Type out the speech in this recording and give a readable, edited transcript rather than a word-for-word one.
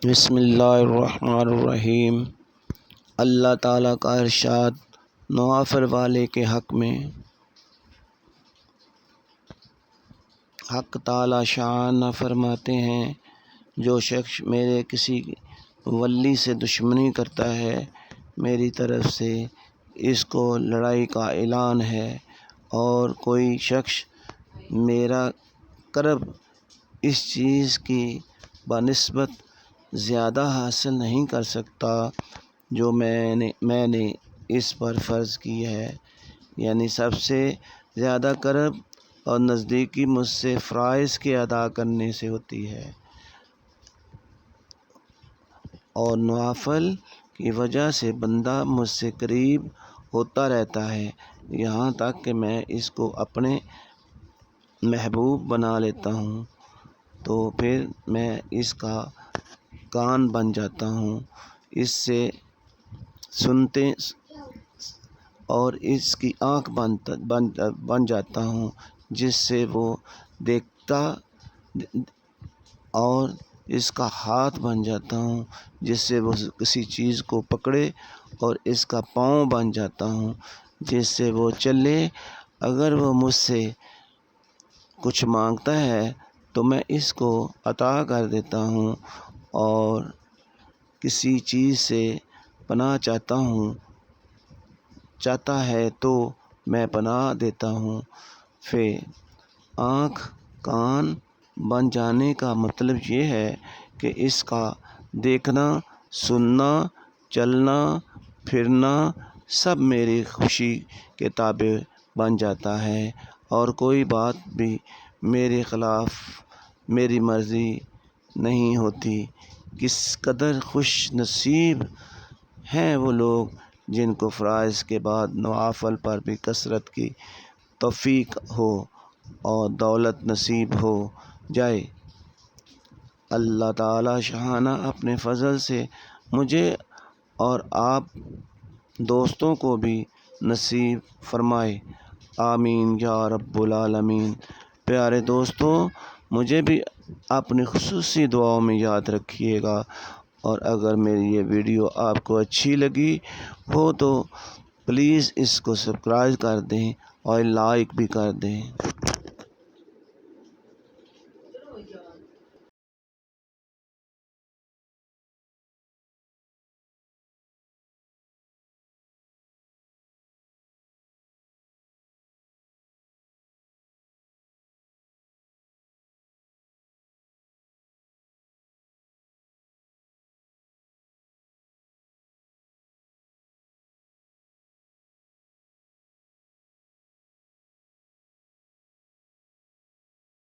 بسم اللہ الرحمن الرحیم۔ اللہ تعالیٰ کا ارشاد نوافل والے کے حق میں۔ حق تعالیٰ شان فرماتے ہیں، جو شخص میرے کسی ولی سے دشمنی کرتا ہے، میری طرف سے اس کو لڑائی کا اعلان ہے، اور کوئی شخص میرا قرب اس چیز کی بنسبت زیادہ حاصل نہیں کر سکتا جو میں نے اس پر فرض کی ہے، یعنی سب سے زیادہ قرب اور نزدیکی مجھ سے فرائض کے ادا کرنے سے ہوتی ہے، اور نوافل کی وجہ سے بندہ مجھ سے قریب ہوتا رہتا ہے، یہاں تک کہ میں اس کو اپنے محبوب بنا لیتا ہوں، تو پھر میں اس کا کان بن جاتا ہوں، اس سے سنتے، اور اس کی آنکھ بن جاتا ہوں، جس سے وہ دیکھتا، اور اس کا ہاتھ بن جاتا ہوں، جس سے وہ کسی چیز کو پکڑے، اور اس کا پاؤں بن جاتا ہوں، جس سے وہ چلے۔ اگر وہ مجھ سے کچھ مانگتا ہے تو میں اس کو عطا کر دیتا ہوں، اور کسی چیز سے پناہ چاہتا ہے تو میں پناہ دیتا ہوں۔ پھر آنکھ کان بن جانے کا مطلب یہ ہے کہ اس کا دیکھنا، سننا، چلنا پھرنا سب میری خوشی کے تابع بن جاتا ہے، اور کوئی بات بھی میرے خلاف میری مرضی نہیں ہوتی۔ کس قدر خوش نصیب ہیں وہ لوگ جن کو فرائض کے بعد نوافل پر بھی کثرت کی توفیق ہو اور دولت نصیب ہو جائے۔ اللہ تعالیٰ شانہ اپنے فضل سے مجھے اور آپ دوستوں کو بھی نصیب فرمائے، آمین یا رب العالمین۔ پیارے دوستوں، مجھے بھی اپنی خصوصی دعاؤں میں یاد رکھیے گا، اور اگر میری یہ ویڈیو آپ کو اچھی لگی ہو تو پلیز اس کو سبسکرائب کر دیں اور لائک بھی کر دیں۔